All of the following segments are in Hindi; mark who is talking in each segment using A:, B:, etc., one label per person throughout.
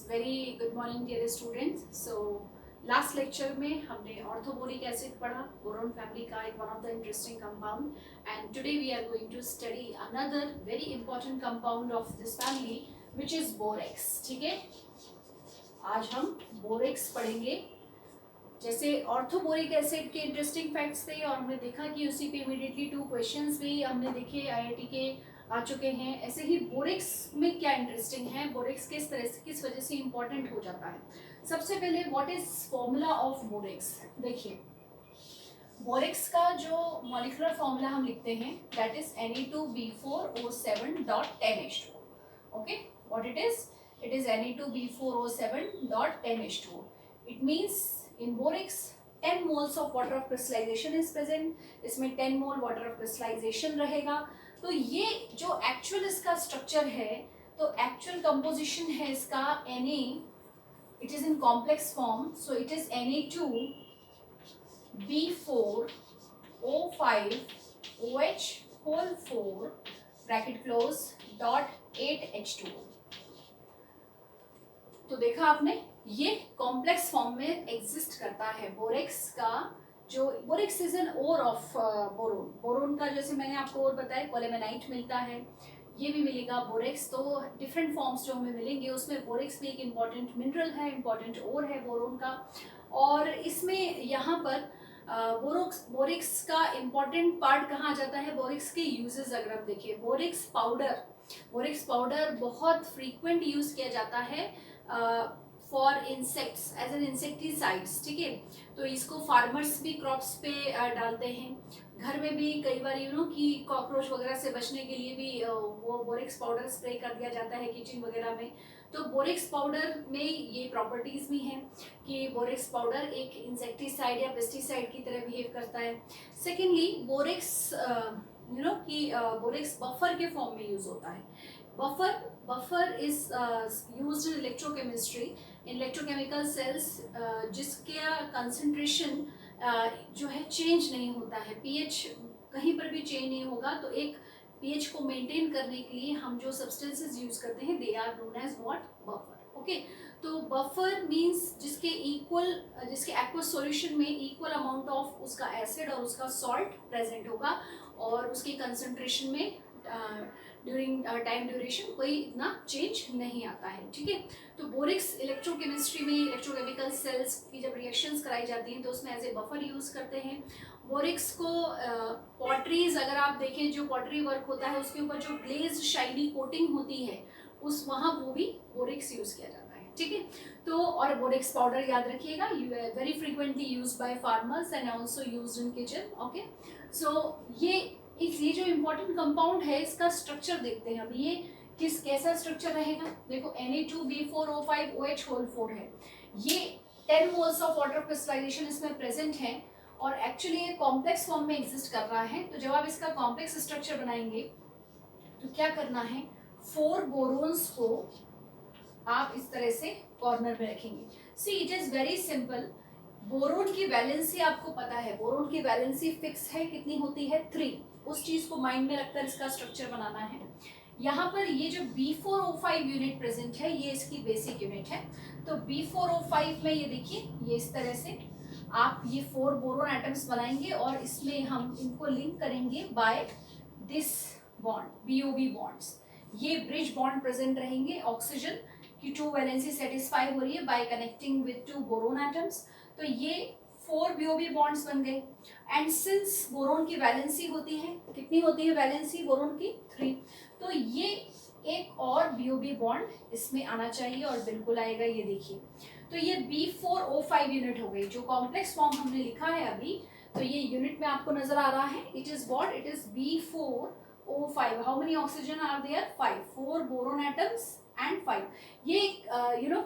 A: Very good morning dear students. So last lecture में हमने ऑर्थोबोरिक एसिड पढ़ा, बोरोन फैमिली का एक one of the interesting compound, and today we are going to study another very important compound of this family which is borax. ठीक है, आज हम बोरेक्स पढ़ेंगे। जैसे ऑर्थोबोरिक एसिड के इंटरेस्टिंग फैक्ट्स थे और हमने देखा कि उसी पे इमीडिएटली 2 क्वेश्चंस भी हमने देखे आईआईटी के आ चुके हैं। ऐसे ही बोरेक्स में क्या इंटरेस्टिंग है, बोरेक्स किस तरह से किस वजह से इंपॉर्टेंट हो जाता है। सबसे पहले what is formula of borax. देखिए, बोरेक्स का जो मॉलिक्यूलर फॉर्मूला हम लिखते हैं that is Ne2B4O7.10H2। Okay, what it is Ne2B4O7.10H2। It means in borax 10 moles of water of crystallization is present, इसमें 10 मोल वाटर ऑफ क्रिस्टलाइजेशन रहेगा। तो ये जो एक्चुअल इसका स्ट्रक्चर है, तो एक्चुअल कंपोजिशन है इसका Na, it is in complex form, so it is Na2B4O5OH whole 4 bracket close .8H2। तो देखा आपने, ये कॉम्प्लेक्स फॉर्म में एग्जिस्ट करता है बोरेक्स का। जो borax is an ore of boron. Boron का जैसे मैंने आपको और बताया कोलेमेनाइट मिलता है, ये भी मिलेगा बोरेक्स। तो डिफरेंट फॉर्म्स जो हमें मिलेंगे उसमें बोरेक्स भी एक इम्पॉर्टेंट मिनरल है, इम्पॉर्टेंट ओर है बोरोन का। और इसमें यहाँ पर बोरेक्स का इम्पॉर्टेंट पार्ट कहाँ आ जाता है, बोरेक्स के यूजेस अगर आप देखिए, बोरेक्स पाउडर बहुत फ्रीक्वेंट यूज किया जाता है for insects as an insecticides. ठीक है, तो इसको फार्मर्स भी क्रॉप्स पे डालते हैं, घर में भी कई बार कि कॉकरोच वगैरह से बचने के लिए भी वो बोरेक्स पाउडर स्प्रे कर दिया जाता है किचन वगैरह में। तो बोरेक्स पाउडर में ये प्रॉपर्टीज भी हैं कि बोरेक्स पाउडर एक इंसेक्टिसाइड या पेस्टिसाइड की तरह बिहेव करता है। सेकेंडली बोरेक्स कि बोरेक्स बफर के फॉर्म में यूज होता है। Buffer is used in electrochemistry, in electrochemical cells, जिसका कंसंट्रेशन जो है चेंज नहीं होता है, पीएच कहीं पर भी चेंज नहीं होगा। तो एक पीएच को मेंटेन करने के लिए हम जो सब्सटेंसेस यूज करते हैं they are known as what, buffer. Okay, तो बफर मींस जिसके एक्वस सॉल्यूशन में इक्वल अमाउंट ऑफ उसका एसिड और उसका सॉल्ट प्रेजेंट होगा और उसकी कंसंट्रेशन में ड्यूरिंग टाइम ड्यूरेशन कोई इतना चेंज नहीं आता है। ठीक है, तो बोरेक्स इलेक्ट्रोकेमिस्ट्री में इलेक्ट्रोकेमिकल सेल्स की जब रिएक्शंस कराई जाती हैं तो उसमें एज ए बफर यूज करते हैं। बोरेक्स को पॉटरीज अगर आप देखें, जो पॉटरी वर्क होता है उसके ऊपर जो ग्लेज्ड शाइनी कोटिंग होती है उस वहाँ वो भी बोरेक्स यूज किया जाता है। ठीक है, तो और बोरेक्स पाउडर याद रखिएगा, very frequently used by farmers and also used in kitchen. Okay, so ये जो इम्पोर्टेंट कंपाउंड है इसका स्ट्रक्चर देखते हैं। अब ये कैसा स्ट्रक्चर रहेगा, देखो Na2B4O5OH होल 4 है, ये 10 मोल्स ऑफ वाटर क्रिस्टलाइजेशन इसमें प्रेजेंट है और एक्चुअली ये कॉम्प्लेक्स फॉर्म में एग्जिस्ट कर रहा है। तो जब आप इसका कॉम्प्लेक्स स्ट्रक्चर बनाएंगे तो क्या करना है, 4 बोरोन्स को आप इस तरह से कॉर्नर में रखेंगे। See it is very simple. Boron की वैलेंसी आपको पता है, बोरोन की वैलेंसी फिक्स है, कितनी होती है 3। उस चीज को माइंड में रखकर इसका स्ट्रक्चर बनाना है। यहाँ पर ये जो B4O5 यूनिट प्रेजेंट है ये इसकी बेसिक यूनिट है। तो B4O5 में ये देखिए, ये इस तरह से आप ये 4 बोरोन एटम्स बनाएंगे और इसमें हम इनको लिंक करेंगे by this bond, BOB bonds. ये ब्रिज बॉन्ड प्रेजेंट रहेंगे, ऑक्सीजन की 2 वैलेंसी सेटिस्फाई हो रही है by connecting with 2 boron atoms. तो ये 4 BOB बॉन्ड्स बन गए। एंड सिंस बोरोन की वैलेंसी होती है, कितनी होती है वैलेंसी बोरोन की 3, तो ये एक और BOB बॉन्ड इसमें आना चाहिए और बिल्कुल आएगा। ये देखिए, तो ये B4O5 यूनिट हो गई। जो कॉम्प्लेक्स फॉर्म हमने लिखा है अभी, तो ये यूनिट में आपको नजर आ रहा है, it is what, it is B4O5। How many oxygen are there, 5, 4 boron atoms and 5। ये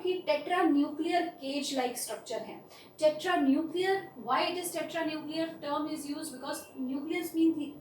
A: कि tetra nuclear cage like structure है। Tetra nuclear, why it is tetra nuclear term is used, because nucleus mean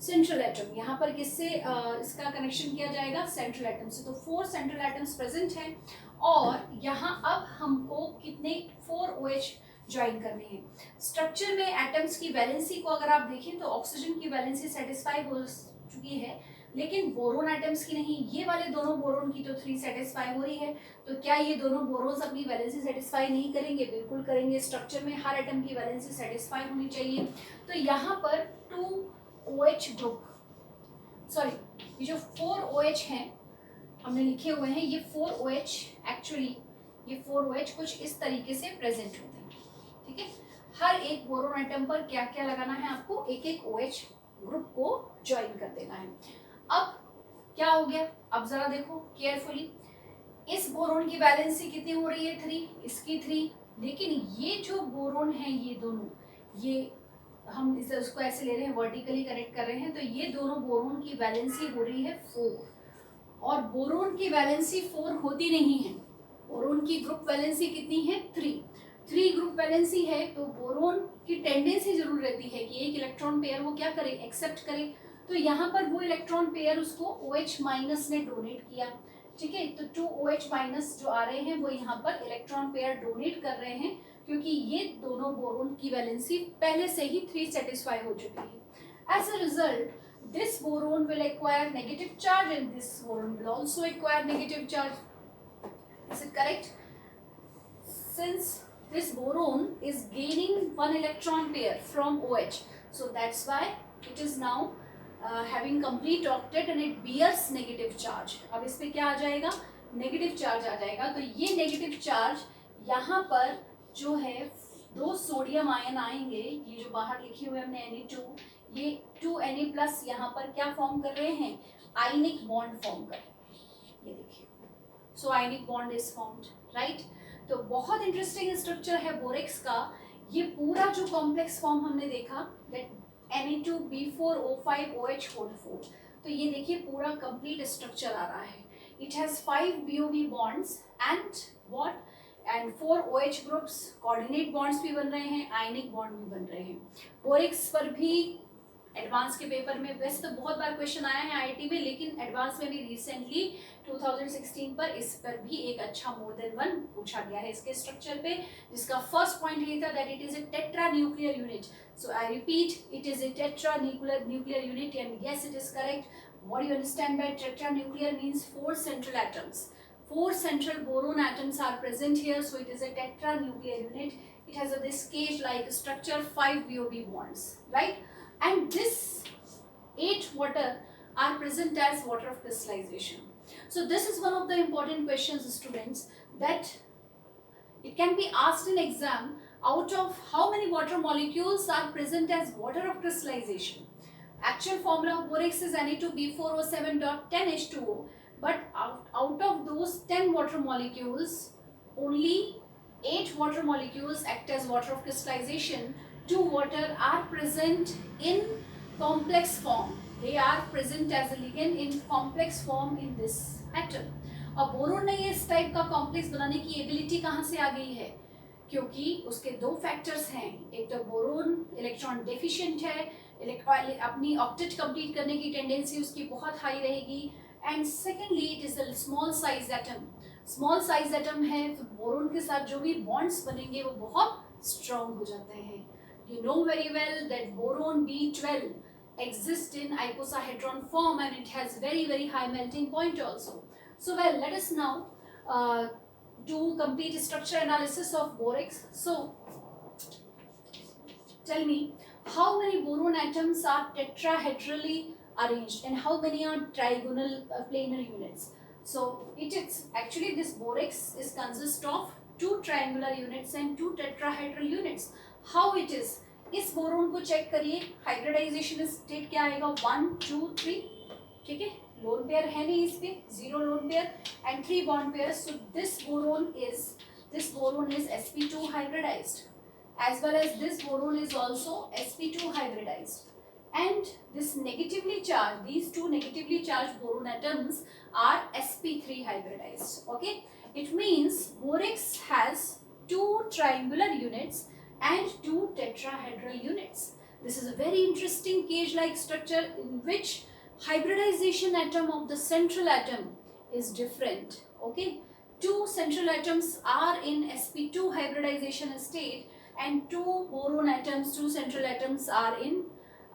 A: central atom. यहाँ पर किससे इसका कनेक्शन किया जाएगा, सेंट्रल एटम से। तो 4 सेंट्रल एटम्स प्रेजेंट हैं और यहाँ अब हमको कितने 4 OH ज्वाइन करने हैं। स्ट्रक्चर में एटम्स की वैलेंसी को अगर आप देखें तो ऑक्सीजन की वैलेंसी सेटिस्फाई हो चुकी है, लेकिन बोरोन एटम्स की नहीं। ये वाले दोनों बोरोन की तो 3 सेटिस्फाई हो रही है, तो क्या ये दोनों बोरोन्स अपनी वैलेंसी सेटिस्फाई नहीं करेंगे? बिल्कुल करेंगे। स्ट्रक्चर में हर एटम की वैलेंसी सेटिस्फाई होनी चाहिए। तो यहाँ पर 2OH ग्रुप, सॉरी ये जो 4OH हैं हमने लिखे हुए हैं, ये 4OH एक्चुअली ये 4OH कुछ इस तरीके से प्रेजेंट होते हैं, ठीक है। हर एक बोरोन एटम पर क्या क्या लगाना है आपको? एक एक OH ग्रुप को ज्वाइन कर देना है। अब क्या हो गया? अब जरा देखो केयरफुली, इस बोरोन की वैलेंसी कितनी हो रही है? 3, इसकी 3, लेकिन ये जो बोरोन है ये दोनों, ये हम इसे उसको ऐसे ले रहे हैं, वर्टिकली कनेक्ट कर रहे हैं, तो ये दोनों बोरोन की वैलेंसी हो रही है 4, और बोरोन की वैलेंसी 4 होती नहीं है। बोरोन की ग्रुप वैलेंसी कितनी है? 3 ग्रुप वैलेंसी है, तो बोरोन की टेंडेंसी जरूर रहती है कि एक इलेक्ट्रॉन पेयर वो क्या करे? एक्सेप्ट करे। तो यहाँ पर वो इलेक्ट्रॉन पेयर उसको OH माइनस ने डोनेट किया, ठीक है। तो 2OH माइनस जो आ रहे हैं वो यहाँ पर इलेक्ट्रॉन पेयर डोनेट कर रहे हैं, क्योंकि ये दोनों बोरोन की वैलेंसी पहले से ही 3 सेटिस्फाई हो चुकी है। As a result this boron will acquire negative charge and this boron will also acquire negative charge. Is it correct? Since this boron is gaining one electron pair from OH, so that's why it is now having complete octet and it bears negative charge. अब इस पे क्या आ जाएगा? नेगेटिव चार्ज आ जाएगा। तो ये नेगेटिव चार्ज यहाँ पर जो है 2 सोडियम आयन आएंगे, ये जो बाहर लिखे हुए हमने Na2, ये 2Na+ यहाँ पर क्या फॉर्म कर रहे हैं? आयनिक बॉन्ड फॉर्म कर रहे हैं, ये देखिए। So ionic bond is formed, right. तो बहुत इंटरेस्टिंग स्ट्रक्चर है बोरेक्स का। ये पूरा जो कॉम्प्लेक्स फॉर्म हमने देखा, दैट Na2B4O5OH होल 4, तो ये देखिए पूरा कंप्लीट स्ट्रक्चर आ रहा है। It has 5 BOB bonds and what and 4 OH groups, coordinate bonds भी बन रहे हैं, आयनिक बॉन्ड भी बन रहे हैं। बोरेक्स पर भी एडवांस के पेपर में वैसे तो बहुत बार क्वेश्चन आया है IIT में, लेकिन एडवांस में भी रिसेंटली 2016 पर इस पर भी एक अच्छा मोर देन 1 पूछा गया है इसके स्ट्रक्चर पे, जिसका फर्स्ट पॉइंट ये था that it is a tetra nuclear unit. So I repeat, it is a tetra nuclear unit and yes it is correct. What do you understand by tetranuclear? Means 4 central atoms. 4 central boron atoms are present here, so it is a tetranuclear unit. It has this cage-like structure, 5 BOB bonds, right? And this 8 water are present as water of crystallization. So this is one of the important questions, students, that it can be asked in exam. Out of how many water molecules are present as water of crystallization? Actual formula of borax is Na2B4O7.10H2O, but out of those 10 water molecules, only 8 water molecules act as water of crystallization. 2 water are present in complex form. They are present as a ligand in complex form in this atom. अब बोरोन ने ये इस टाइप का कॉम्प्लेक्स बनाने की एबिलिटी कहाँ से आ गई है? क्योंकि उसके 2 फैक्टर्स हैं। एक तो बोरोन इलेक्ट्रॉन डेफिशिएंट है, अपनी ऑक्टेट कंप्लीट करने की टेंडेंसी उसकी बहुत हाई रहेगी, and secondly it is a small size atom. Small size atom है तो बोरोन के साथ जो भी बॉन्ड्स बनेंगे वो बहुत स्ट्रॉन्ग हो जाते हैं। You know very well that boron B12 exists in icosahedron form and it has very high melting point also. So well, let us now do complete structure analysis of borax. So tell me, how many boron atoms are tetrahedrally arranged and how many are trigonal planar units? So it is actually this borax is consist of 2 triangular units and 2 tetrahedral units. How it is? इस बोरोन को चेक करिए, हाइब्रिडाइजेशन स्टेट क्या आएगा? 1 2 3, ठीक है। लोन पेयर है नहीं इस पे, 0 lone pair and 3 bond pair. So this boron is sp2 hybridized, as well as this boron is also sp2 hybridized, and this negatively charged, these 2 negatively charged boron atoms are sp3 hybridized. Okay, it means borax has 2 triangular units and 2 tetrahedral units. This is a very interesting cage-like structure in which hybridization atom of the central atom is different. Okay, 2 central atoms are in sp2 hybridization state and 2 boron atoms, 2 central atoms are in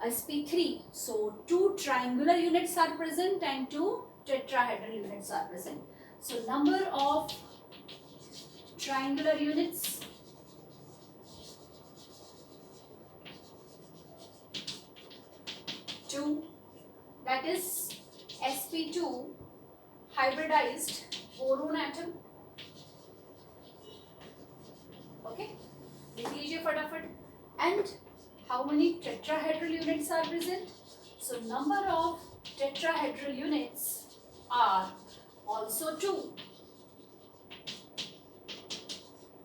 A: sp3. So 2 triangular units are present and 2 tetrahedral units are present. So number of triangular units, 2, that is sp2 hybridized boron atom. Okay, लिख लीजिए फटाफट. And how many tetrahedral units are present? So number of tetrahedral units are also 2.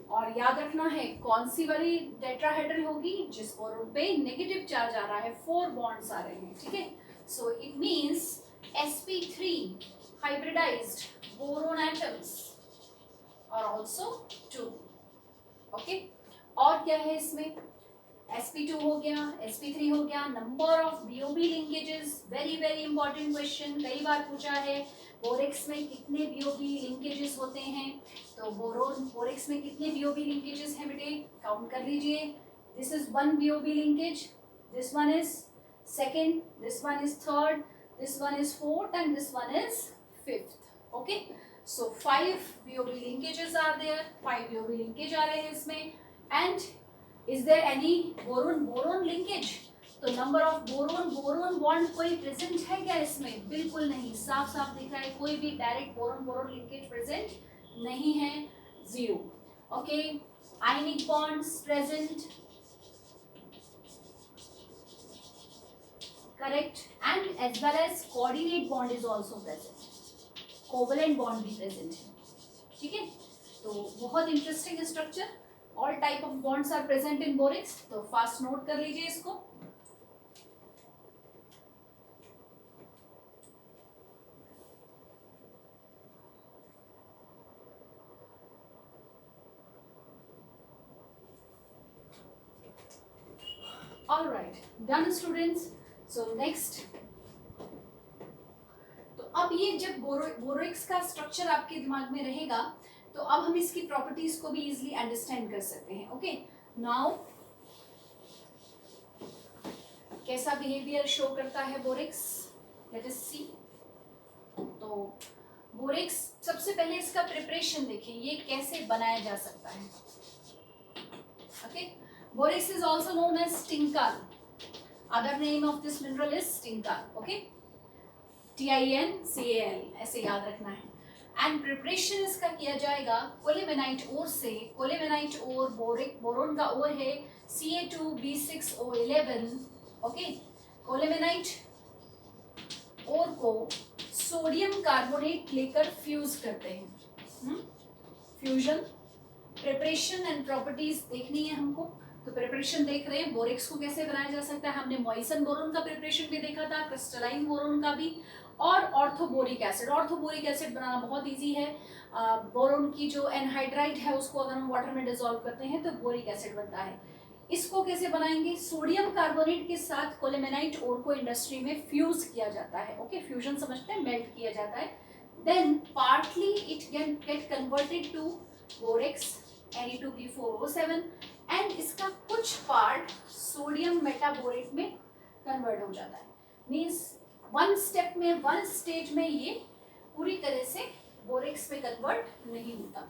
A: और याद रखना है कौन सी वाली टेट्राहेड्रल होगी, जिस बोरोन पे नेगेटिव चार्ज आ रहा है, 4 बॉन्ड्स आ रहे हैं. ठीक है, so it means sp3 hybridized boron atoms are also 2. Okay, और क्या है इसमें? sp2 हो गया, sp3 हो गया. Number of BOB linkages, very very important question, कई बार पूछा है. बोरेक्स में कितने बीओबी लिंकेजेस होते हैं? तो बोरेक्स में कितने बीओबी लिंकेजेस हैं बेटे? काउंट कर लीजिए. This is 1 BOB linkage, this one is second, this one is third, this one is fourth and this one is fifth. Okay, so 5 BOB linkages are there, 5 BOB linkage आ रहे हैं इसमें. And is there any boron linkage? तो नंबर ऑफ बोरोन बॉन्ड कोई प्रेजेंट है क्या इसमें? बिल्कुल नहीं, साफ साफ दिख रहा है कोई भी डायरेक्ट बोरोन लिंकेज प्रेजेंट नहीं है, 0. Okay, ionic bonds present, correct. And as well as coordinate bond is also present, covalent bond भी प्रेजेंट है. ठीक है, तो बहुत interesting structure. All type of bonds are present in borax. तो फास्ट नोट कर लीजिए इसको. All right, done students. So next, अब ये जब बोरेक्स का स्ट्रक्चर आपके दिमाग में रहेगा तो अब हम इसकी प्रॉपर्टीज को भी इजीली अंडरस्टैंड कर सकते हैं. ओके, नाउ कैसा बिहेवियर शो करता है बोरेक्स, लेट अस सी. तो बोरेक्स, सबसे पहले इसका प्रिपरेशन देखें, ये कैसे बनाया जा सकता है. Okay, borax is also known as tincal. Other name of this mineral is tincal. Okay, TiNCAl ऐसे याद रखना है. एंड प्रिपरेशन इसका किया जाएगा कोलेमेनाइट ओर से. कोलेमेनाइट ओर बोरोन का ओर है Ca2B6O11. ओके, कोलेमेनाइट ओर को सोडियम कार्बोनेट लेकर फ्यूज करते हैं. फ्यूजन, प्रिपरेशन एंड प्रॉपर्टीज देखनी है हमको. तो प्रिपरेशन देख रहे हैं बोरेक्स को कैसे बनाया जा सकता है. हमने मॉइसन बोरोन का प्रिपरेशन भी देखा था, क्रिस्टलाइन बोरोन का भी, और ऑर्थोबोरिक एसिड. ऑर्थोबोरिक एसिड बनाना बहुत इजी है. बोरोन की जो एनहाइड्राइड है उसको अगर हम वाटर में डिसॉल्व करते हैं तो बोरिक एसिड बनता है. इसको कैसे बनाएंगे? सोडियम कार्बोनेट के साथ कोलेमेनाइट ओर को इंडस्ट्री में फ्यूज किया जाता है. ओके, फ्यूजन समझते हैं, मेल्ट किया जाता है. Then partly it get converted to borax Na2B4O7 and इसका कुछ पार्ट सोडियम मेटाबोरेट में कन्वर्ट हो जाता है. मीन्स वन स्टेज में ये पूरी तरह से बोरेक्स में कन्वर्ट नहीं होता.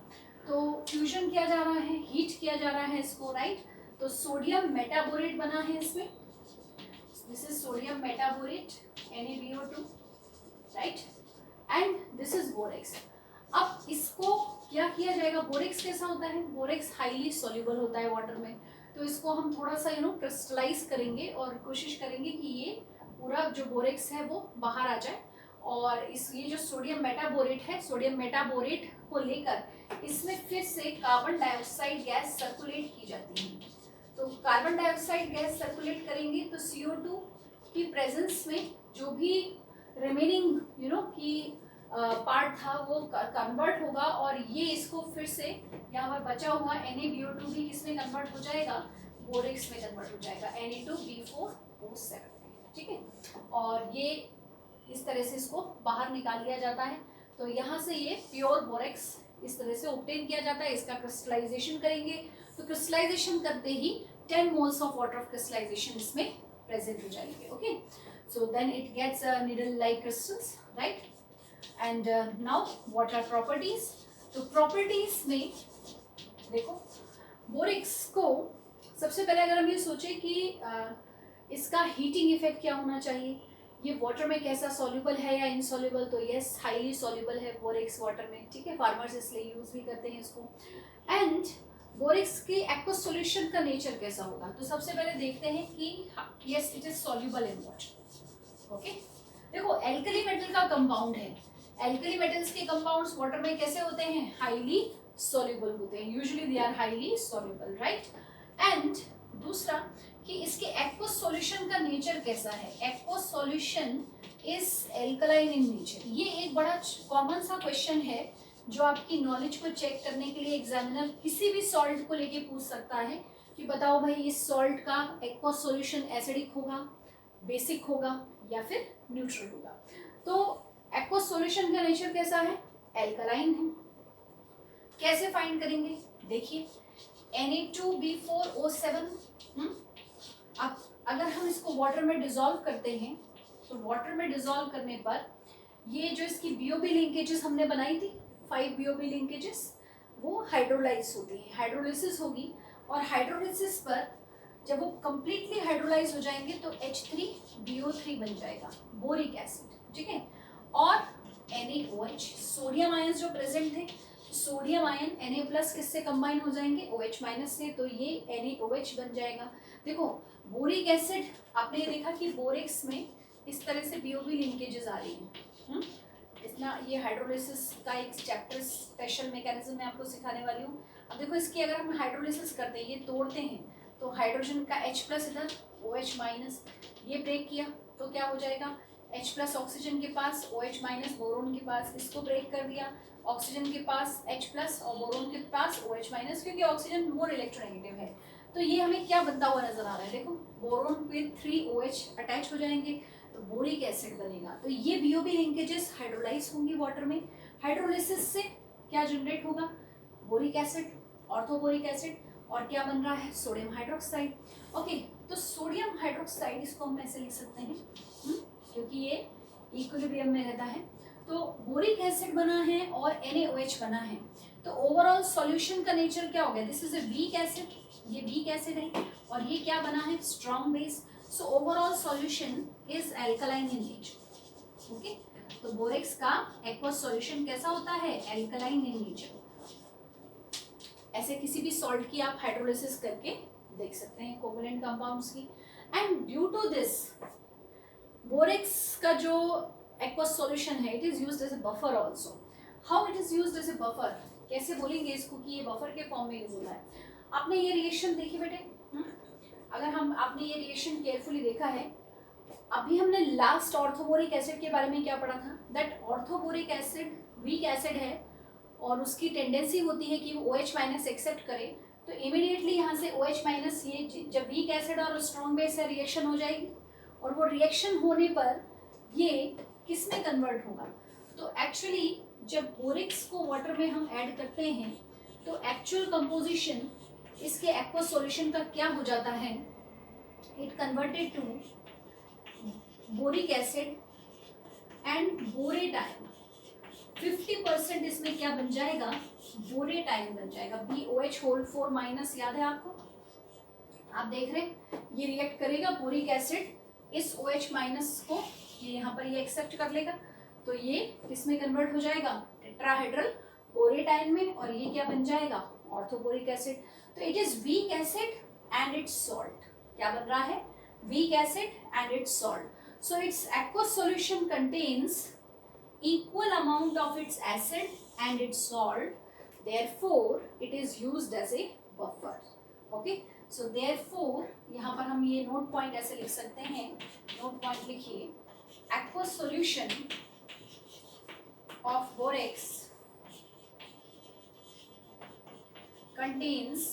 A: तो फ्यूजन किया जा रहा है, हीट किया जा रहा है इसको, राइट. तो सोडियम मेटाबोरेट बना है इसमें. This is sodium metaborate NaBO2, right, and this is borax. अब इसको क्या किया जाएगा? बोरेक्स कैसा होता है? बोरेक्स हाईली सॉल्युबल होता है वाटर में. तो इसको हम थोड़ा सा क्रिस्टलाइज करेंगे और कोशिश करेंगे कि ये पूरा जो बोरेक्स है वो बाहर आ जाए. और ये जो सोडियम मेटाबोरेट है, सोडियम मेटाबोरेट को लेकर इसमें फिर से कार्बन डाइऑक्साइड गैस सर्कुलेट की जाती है. तो कार्बन डाइऑक्साइड गैस सर्कुलेट करेंगे तो CO2 की प्रेजेंस में जो भी रिमेनिंग की पार्ट था वो कन्वर्ट होगा और ये इसको फिर से यहाँ पर बचा हुआ NaBO2 भी किसमें कन्वर्ट हो जाएगा? बोरेक्स में कन्वर्ट हो जाएगा, Na2B4O7. ठीक है, और ये इस तरह से इसको बाहर निकाल लिया जाता है. तो यहाँ से ये प्योर बोरेक्स इस तरह से ऑब्टेन किया जाता है. इसका क्रिस्टलाइजेशन करेंगे तो क्रिस्टलाइजेशन करते ही 10 moles of water of crystallization इसमें प्रेजेंट हो जाएंगे. Okay, so then it gets needle like crystals, right. And now what are properties. तो प्रॉपर्टीज में देखो, बोरेक्स को सबसे पहले अगर हम ये सोचें कि इसका हीटिंग इफेक्ट क्या होना चाहिए, ये वाटर में कैसा सॉल्युबल है या इनसॉल्युबल, तो यस हाईली सॉल्युबल है बोरेक्स वाटर में, ठीक है. फार्मर्स इसलिए यूज भी करते हैं इसको. एंड बोरेक्स के एक्वस सॉल्यूशन का नेचर कैसा होगा, तो सबसे पहले देखते हैं कि yes it is soluble in water. Okay, देखो एल्कली मेटल का कंपाउंड है. एल्कली मेटल्स के कंपाउंड्स वाटर में कैसे होते हैं, हाईली सॉल्युबल होते हैं. Usually they are highly soluble, right. And दूसरा कि इसके एक्वस सॉल्यूशन का नेचर कैसा है. Aqueous solution is alkaline in nature. ये एक बड़ा कॉमन सा क्वेश्चन है जो आपकी नॉलेज को चेक करने के लिए एग्जामिनर किसी भी सॉल्ट को लेके पूछ सकता है कि बताओ भाई इस सॉल्ट का एक्वस सॉल्यूशन एसिडिक होगा, बेसिक होगा या फिर न्यूट्रल होगा. तो एक्वस सॉल्यूशन का नेचर कैसा है, एल्कलाइन है. कैसे फाइंड करेंगे, देखिए Na2B4O7. अब अगर हम इसको वाटर में डिसॉल्व करते हैं तो वाटर में डिसॉल्व करने पर ये जो इसकी बीओबी लिंकेजेस हमने बनाई थी, 5 बीओबी लिंकेजेस, वो हाइड्रोलाइज होती है, हाइड्रोलिसिस होगी. और हाइड्रोलिसिस पर जब वो कंप्लीटली हाइड्रोलाइज हो जाएंगे तो H3BO3 बन जाएगा, बोरिक एसिड, ठीक है. और NaOH, सोडियम आयंस जो प्रेजेंट थे, सोडियम आयन Na+ किससे कंबाइन हो जाएंगे, OH- से, तो ये NaOH बन जाएगा. देखो बोरिक एसिड, आपने ये देखा कि बोरेक्स में इस तरह से बीओबी लिंकेजेस आ रही हैं. इतना ये हाइड्रोलिसिस का एक चैप्टर स्पेशल मैकेनिज्म मैं आपको सिखाने वाली हूँ. अब देखो इसकी अगर हम हाइड्रोलिसिस करते हैं, ये तोड़ते हैं, तो हाइड्रोजन का H+ इधर, OH-, ये ब्रेक किया तो क्या हो जाएगा, H+ ऑक्सीजन के पास, OH- बोरोन के पास, इसको ब्रेक कर दिया, ऑक्सीजन के पास H+ और बोरोन के पास OH-, क्योंकि ऑक्सीजन मोर इलेक्ट्रोनेगेटिव है. तो ये हमें क्या बनता हुआ नजर आ रहा है, देखो बोरोन पे 3 OH अटैच हो जाएंगे तो बोरिक एसिड बनेगा. तो ये बीओबी लिंकेजेस हाइड्रोलाइज होंगी वाटर में. हाइड्रोलिसिस से क्या जनरेट होगा, बोरिक एसिड, ऑर्थोबोरिक एसिड, और क्या बन रहा है, सोडियम हाइड्रोक्साइड. ओके, तो सोडियम हाइड्रोक्साइड इसको हम ऐसे लिख सकते हैं क्योंकि ये इक्विलिब्रियम में रहता है. तो बोरिक एसिड बना है और NaOH बना है. तो ओवरऑल सॉल्यूशन का नेचर क्या हो गया, this is a weak acid, ये वीक एसिड है, और ये क्या बना है, strong base. So overall solution is alkaline in nature. Okay, तो बोरेक्स का एक्वस सॉल्यूशन कैसा होता है, एल्कलाइन इन नेचर. ऐसे किसी भी सॉल्ट की आप हाइड्रोलिसिस करके देख सकते हैं कोवलेंट कंपाउंड्स की. And due to this borax का जो एक्वस सॉल्यूशन है, it is used as a buffer also. How it is used as a buffer, कैसे बोलेंगे इसको कि ये बफर के फॉर्म में यूज होता है. आपने ये रिएक्शन देखी बेटे, अगर हम आपने ये रिएक्शन केयरफुली देखा है, अभी हमने लास्ट ऑर्थोबोरिक एसिड के बारे में क्या पढ़ा था, that orthoboric acid weak acid है और उसकी टेंडेंसी होती है कि वो OH- एक्सेप्ट करे. तो इमीडिएटली यहाँ से OH- ये जब वीक एसिड और स्ट्रॉन्ग बेस है रिएक्शन हो जाएगी, और वो रिएक्शन होने पर ये किस में कन्वर्ट होगा, तो एक्चुअली जब बोरेक्स को वाटर में हम ऐड करते हैं तो एक्चुअल कंपोजिशन इसके एक्वस सॉल्यूशन का क्या हो जाता है, it converted to boric acid and बोरेटाइन. 50% इसमें क्या बन जाएगा, बोरेटाइन बन जाएगा, BOH4- याद है आपको, आप देख रहे हैं ये रिएक्ट करेगा बोरिक एसिड इस OH- को, ये यहाँ पर ये एक्सेप्ट कर लेगा, तो ये इसमें कन्वर्ट हो जाएगा टेट्राहेड्रल बोरेटाइन में, और ये क्या बन जाएगा, ऑर्थोबोरिक एसिड. तो it is weak acid and it's salt. क्या बन रहा है, weak acid and it's salt. So it's aqueous solution contains equal amount of its acid and its salt, therefore it is used as a buffer. Okay, so therefore यहाँ पर हम ये नोट पॉइंट ऐसे लिख सकते हैं, नोट पॉइंट लिखिए, aqueous solution of borax contains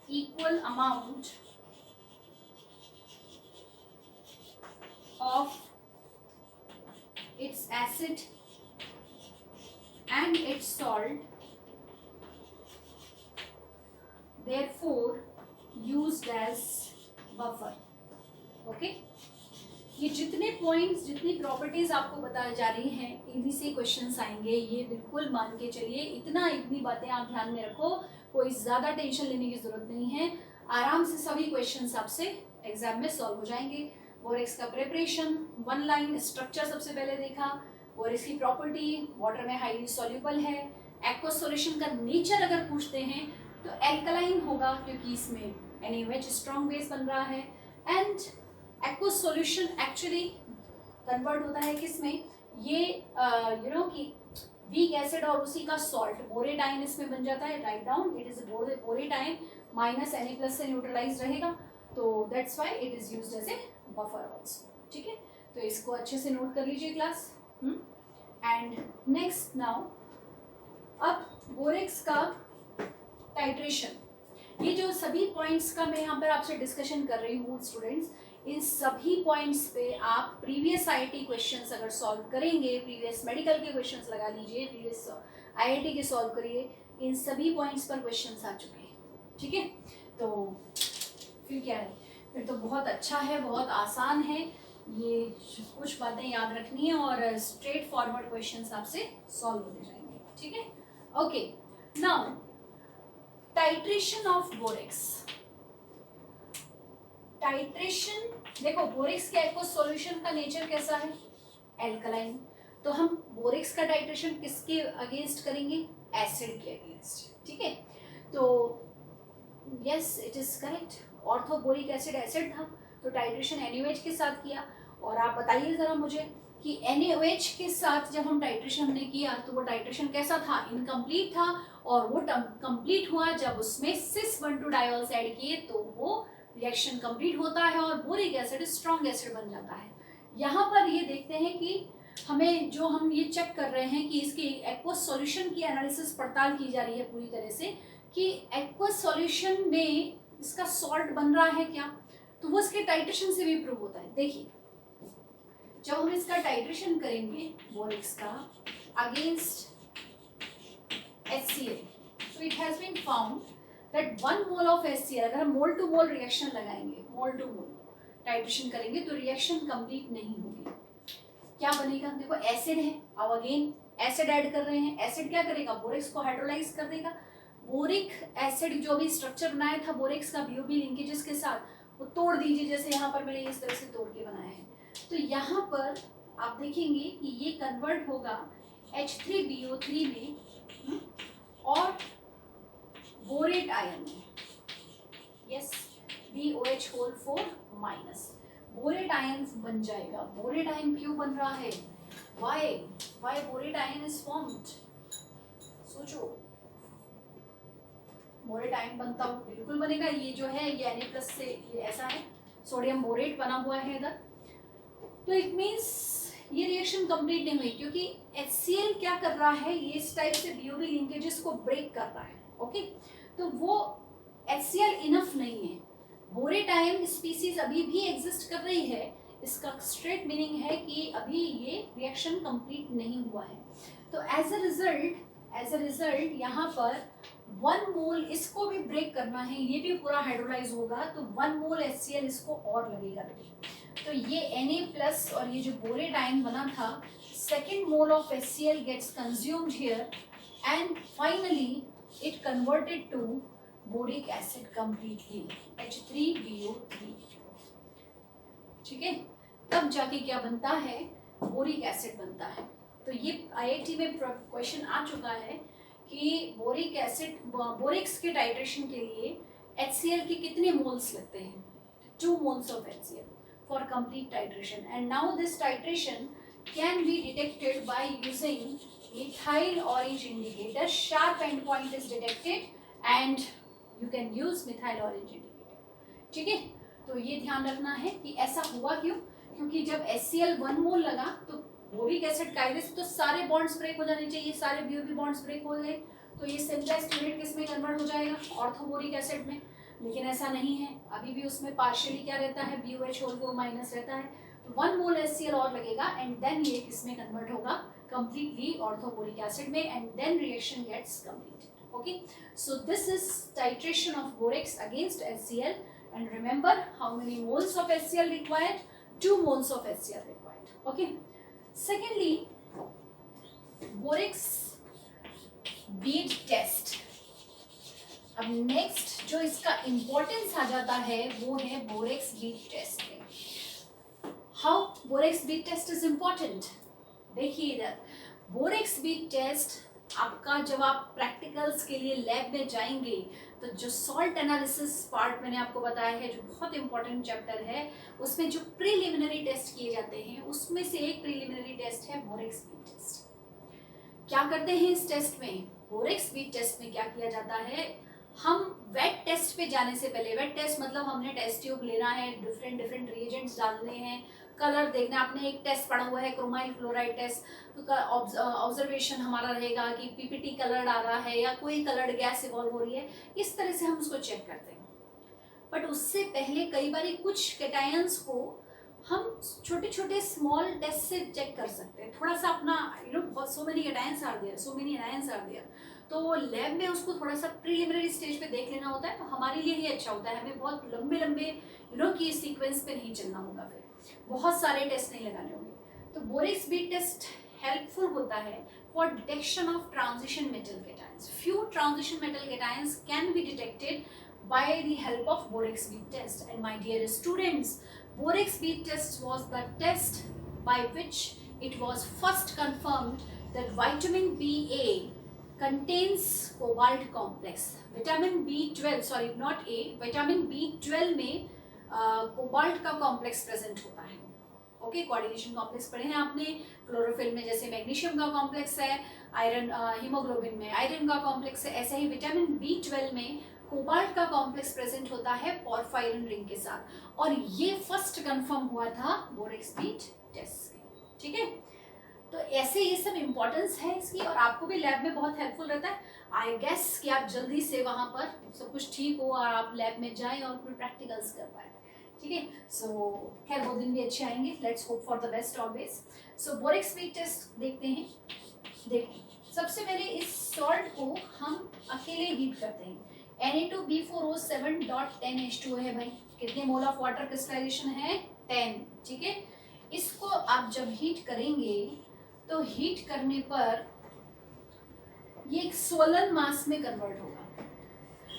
A: equal amount of its acid and its salt, therefore used as buffer. Okay, ये जितने पॉइंट्स, जितनी प्रॉपर्टीज आपको बताई जा रही हैं, इन्हीं से क्वेश्चंस आएंगे, ये बिल्कुल मान के चलिए। इतनी बातें आप ध्यान में रखो, कोई ज़्यादा टेंशन लेने की ज़रूरत नहीं है। आराम से सभी क्वेश्चंस आपसे एग्जाम में सॉल्व हो जाएंगे। बोरेक्स का प्रिपरेशन, वन लाइन स्ट्रक्चर सबसे पहले देखा, बोरेक्स की प्रॉपर्टी, वाटर में हाईली सॉल्युबल है। एक्वस सॉल्यूशन का नेचर अगर पूछते हैं तो एल्कलाइन होगा, क्योंकि इसमें NaOH स्ट्रॉन्ग बेस बन रहा है। And aqueous solution actually convert होता है किसमें, ये कि वीक एसिड और उसी का सॉल्ट बोरेट आयन इसमें बन जाता है। Write down, it is borate ion minus Na+ से न्यूट्रलाइज रहेगा, तो that's why it is used as a buffer also. ठीक है, तो इसको अच्छे से नोट कर लीजिए क्लास। एंड नेक्स्ट नाउ, अब बोरेक्स का टाइट्रेशन, ये जो सभी पॉइंट्स का मैं यहाँ पर आपसे डिस्कशन कर रही हूँ स्टूडेंट्स, इन सभी पॉइंट्स पे आप प्रीवियस IIT क्वेश्चंस अगर सॉल्व करेंगे, प्रीवियस मेडिकल के क्वेश्चंस लगा लीजिए, प्रीवियस IIT के सॉल्व करिए, इन सभी पॉइंट्स पर क्वेश्चंस आ चुके हैं। ठीक है, तो फिर क्या है, फिर तो बहुत अच्छा है, बहुत आसान है, ये कुछ बातें याद रखनी है और स्ट्रेट फॉरवर्ड क्वेश्चंस आपसे सॉल्व होते जाएंगे। ठीक है, okay. Now titration of borax. Titration, देखो बोरेक्स के एक्वस सॉल्यूशन का नेचर कैसा है, एल्कलाइन, तो हम बोरेक्स का टाइट्रेशन किसके अगेंस्ट करेंगे, एसिड के अगेंस्ट। ठीक है, तो yes it is correct, orthoboric acid acid था, तो टाइट्रेशन NaOH के साथ किया। और आप बताइए जरा मुझे कि NaOH के साथ जब हम टाइट्रेशन हमने किया तो वो टाइट्रेशन कैसा था, इनकम्प्लीट था, और वो कंप्लीट हुआ जब उसमें cis1,2 डायोल्स ऐड किए, तो वो रिएक्शन कंप्लीट होता है और बोरिक एसिड स्ट्रॉन्ग एसिड बन जाता है। यहाँ पर ये देखते हैं कि हमें जो हम ये चेक कर रहे हैं कि इसकी एक्वस सॉल्यूशन की एनालिसिस पड़ताल की जा रही है पूरी तरह से कि एक्वस सॉल्यूशन में इसका सॉल्ट बन रहा है क्या, तो वो इसके टाइट्रेशन से भी प्रूव होता है। देखिए, जब हम इसका टाइट्रेशन करेंगे बोरेक्स का against HCl, so it has been found that 1 mole of HCl, अगर हम मोल टू मोल रिएक्शन लगाएंगे, मोल टू मोल टाइट्रेशन करेंगे तो रिएक्शन कंप्लीट नहीं होगी। क्या बनेगा, देखो एसिड है, अब अगेन एसिड ऐड कर रहे हैं, एसिड क्या करेगा, बोरेक्स को हाइड्रोलाइज कर देगा। बोरिक एसिड जो भी स्ट्रक्चर बनाया था बोरेक्स का BOB लिंकेजेस के साथ, वो तोड़ दीजिए, जैसे यहाँ पर मैंने इस तरह से तोड़ के बनाया है, तो यहाँ पर आप देखेंगे कि ये कन्वर्ट होगा H3BO3 में और बोरेट आयन में, yes BOH4 minus, borate ion बन जाएगा। बोरेट आयन क्यों बन रहा है, why borate ion is formed, सोचो, बोरेट आयन बनता हो, बिल्कुल बनेगा। ये जो है ये Na+ से ये ऐसा है, सोडियम बोरेट बना हुआ है इधर, तो इट मीन्स ये रिएक्शन कंप्लीट नहीं हुई, क्योंकि HCl क्या कर रहा है, ये इस टाइप से BOB लिंकेजेस को ब्रेक कर रहा है। ओके, तो वो HCl इनफ नहीं है, बोरेट आयन स्पीसीज अभी भी एग्जिस्ट कर रही है, इसका स्ट्रेट मीनिंग है कि अभी ये रिएक्शन कंप्लीट नहीं हुआ है। तो एज अ रिजल्ट यहाँ पर 1 मोल इसको भी ब्रेक करना है, ये भी पूरा हाइड्रोलाइज होगा, तो 1 मोल HCl इसको और लगेगा। तो ये Na+ और ये जो बोरेट आयन बना था, second mole of HCl gets consumed here and finally it converted to boric acid completely, H3BO3। ठीक है, तब जाके क्या बनता है, बोरिक एसिड बनता है। तो ये IIT में क्वेश्चन आ चुका है कि बोरिक एसिड, बोरिक्स के टाइट्रेशन के लिए HCl के कितने मोल्स लगते हैं, 2 moles of HCl for complete titration, and now this titration can be detected by using methyl orange indicator. Sharp endpoint is detected and you can use methyl orange indicator. ठीक है, तो ये ध्यान रखना है कि ऐसा हुआ क्यों, क्योंकि जब HCl 1 मोल लगा तो बोरिक एसिड कायदे से तो सारे बॉन्ड्स ब्रेक हो जाने चाहिए, सारे BOB बॉन्ड्स ब्रेक हो गए, तो ये सिंपलेस्ट यूनिट किस में कन्वर्ट हो जाएगा, ऑर्थोबोरिक एसिड में। लेकिन ऐसा नहीं है, अभी भी उसमें पार्शियली क्या रहता है, BOH4 माइनस रहता है, तो 1 मोल HCl और लगेगा एंड देन ये किसमें कन्वर्ट होगा, कंप्लीटली ऑर्थोबोरिक एसिड में, and then reaction gets completed. Okay, so this is titration of borax against HCl, and remember how many moles of HCl required? 2 moles of HCl required. Okay, secondly, borax bead test. अब नेक्स्ट जो इसका इंपॉर्टेंस आ जाता है वो है बोरेक्स बीट टेस्ट में. How borax bead test is important? देखिए इधर, बोरेक्स बीट टेस्ट आपका जब आप प्रैक्टिकल्स के लिए लैब में जाएंगे तो जो सॉल्ट एनालिसिस पार्ट मैंने आपको बताया है, जो बहुत इंपॉर्टेंट चैप्टर है, उसमें जो प्रीलिमिनरी टेस्ट किए जाते हैं उसमें से एक प्रीलिमिनरी टेस्ट है बोरेक्स बीट टेस्ट. क्या करते हैं इस टेस्ट में? बोरेक्स बीट टेस्ट में क्या किया जाता है, हम वेट टेस्ट पे जाने से पहले, वेट टेस्ट मतलब हमने टेस्ट ट्यूब लेना है, डिफरेंट रिएजेंट्स डालने हैं, कलर देखना. आपने एक टेस्ट पढ़ा हुआ है क्रोमाइल क्लोराइड टेस्ट, तो ऑब्जर्वेशन हमारा रहेगा कि पीपीटी कलर आ रहा है या कोई कलर्ड गैस इवॉल्व हो रही है, इस तरह से हम उसको चेक करते हैं. बट उससे पहले कई बार कुछ कैटायंस को हम छोटे छोटे स्मॉल टेस्ट से चेक कर सकते हैं. थोड़ा सा अपना बहुत so many cations are there, so many anions are there, तो लैब में उसको थोड़ा सा प्रीलिमिनरी स्टेज पे देख लेना होता है. तो हमारे लिए ही अच्छा होता है, हमें बहुत लंबे लंबे की सीक्वेंस पे नहीं चलना होगा, फिर बहुत सारे टेस्ट नहीं लगाने होंगे. तो बोरेक्स बीट टेस्ट हेल्पफुल होता है for detection of transition metal cations. Few transition metal cations can be detected by the help of borax bead test. And my dear students, borax bead test was the test by which it was first confirmed that vitamin BA contains cobalt complex. Vitamin B12, sorry not A, vitamin B12 में कोबाल्ट का कॉम्प्लेक्स प्रेजेंट होता है. ओके, कोऑर्डिनेशन कॉम्प्लेक्स पढ़े हैं आपने. क्लोरोफिल में जैसे मैग्नीशियम का कॉम्प्लेक्स है, आयरन हीमोग्लोबिन में आयरन का कॉम्प्लेक्स है, ऐसे ही विटामिन B12 में कोबाल्ट का कॉम्प्लेक्स प्रेजेंट होता है पोरफायरिन रिंग के साथ. और ये फर्स्ट कंफर्म हुआ था बोरेक्स बीट टेस्ट में. ठीक है, तो ऐसे ये सब इम्पोर्टेंस है इसकी, और आपको भी लैब में बहुत हेल्पफुल रहता है. आई गेस कि आप जल्दी से वहाँ पर सब कुछ ठीक हो और आप लैब में जाएं और फिर प्रैक्टिकल्स कर पाए. ठीक है, सो खैर वो दिन भी अच्छे आएंगे. Let's hope for the best always. So borax bead test देखते हैं. देखिए, सबसे पहले इस सॉल्ट को हम अकेले हीट करते हैं. Na2B4O7.10H2O है भाई. कितने मोल ऑफ वाटर क्रिस्टलाइजेशन है? 10. ठीक है, इसको आप जब हीट करेंगे तो हीट करने पर ये एक स्वोलन मास में कन्वर्ट होगा.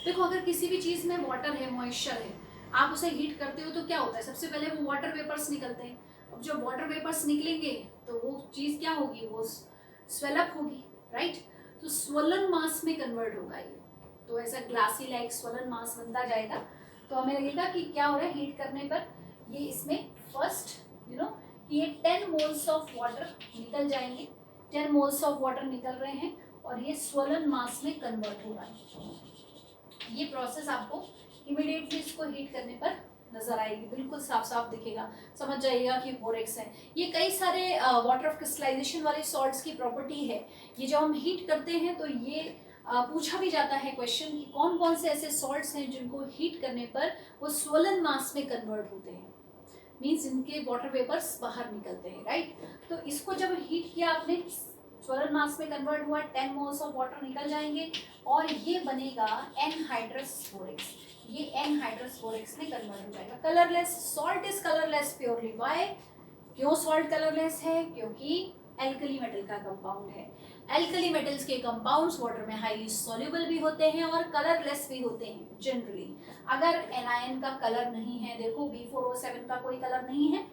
A: देखो, अगर किसी भी चीज़ में वाटर है, मॉइस्चर है, आप उसे हीट करते हो तो क्या होता है? सबसे पहले वो वाटर वेपर्स निकलते हैं. अब जब वाटर वेपर्स निकलेंगे तो वो चीज़ क्या होगी? वो स्वेलअप होगी, राइट? तो स्वोलन मास में कन्वर्ट होगा ये. तो ऐसा ग्लासी लाइक स्वोलन मास बनता जाएगा. तो हमें लगेगा कि क्या हो रहा है हीट करने पर, ये इसमें फर्स्ट ये 10 मोल्स ऑफ वाटर निकल जाएंगे. 10 मोल्स ऑफ वाटर निकल रहे हैं और ये स्वोलन मास में कन्वर्ट हो रहा है. ये प्रोसेस आपको इमीडिएटली इसको हीट करने पर नजर आएगी, बिल्कुल साफ साफ दिखेगा. समझ जाइएगा कि बोरेक्स है. ये कई सारे वाटर ऑफ क्रिस्टलाइजेशन वाले सॉल्ट्स की प्रॉपर्टी है. ये जब हम हीट करते हैं तो ये पूछा भी जाता है क्वेश्चन कि कौन कौन से ऐसे सॉल्ट्स हैं जिनको हीट करने पर वो स्वोलन मास में कन्वर्ट होते हैं. मीन्स इनके वाटर वेपर्स बाहर निकलते हैं, राइट? तो इसको जब हीट किया आपने, स्वोलन मास में कन्वर्ट हुआ, 10 मोल्स ऑफ वाटर निकल जाएंगे और ये बनेगा एनहाइड्रस बोरेक्स. ये एनहाइड्रस बोरेक्स में कन्वर्ट हो जाएगा. Colourless salt is colourless purely. Why? क्यों सॉल्ट कलरलेस है? क्योंकि एल्कली मेटल का कंपाउंड है. एल्कली मेटल्स के कंपाउंड्स वाटर में हाईली सॉल्युबल भी होते हैं और कलरलेस भी होते हैं जनरली. अगर एनायन का कलर नहीं है, देखो B4O7 का कोई कलर नहीं है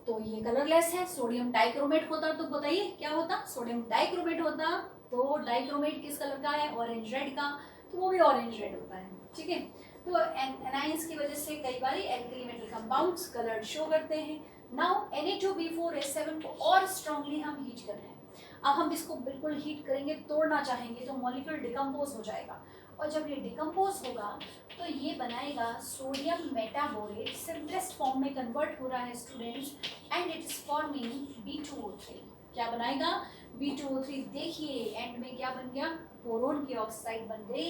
A: तो ये कलरलेस है. सोडियम डाइक्रोमेट होता तो बताइए क्या होता? सोडियम डाइक्रोमेट होता. तो डाइक्रोमेट किस कलर का है? ऑरेंज रेड का. तो वो भी ऑरेंज रेड होता है. ठीक है, तो एनायंस की वजह से कई बार alkali metal compounds coloured show करते हैं. नाउ Na2B4A7 को और स्ट्रांगली हम हीट कर रहे हैं. अब हम इसको बिल्कुल हीट करेंगे, तोड़ना चाहेंगे तो मॉलिक्यूल डिकम्पोज हो जाएगा. और जब ये डिकम्पोज होगा तो ये बनाएगा सोडियम मेटाबोरेट. सिंपलेस्ट फॉर्म में कन्वर्ट हो रहा है students, and it is forming B2O3. क्या बनाएगा? B2O3. देखिए एंड में क्या बन गया? बोरोन की ऑक्साइड बन गई.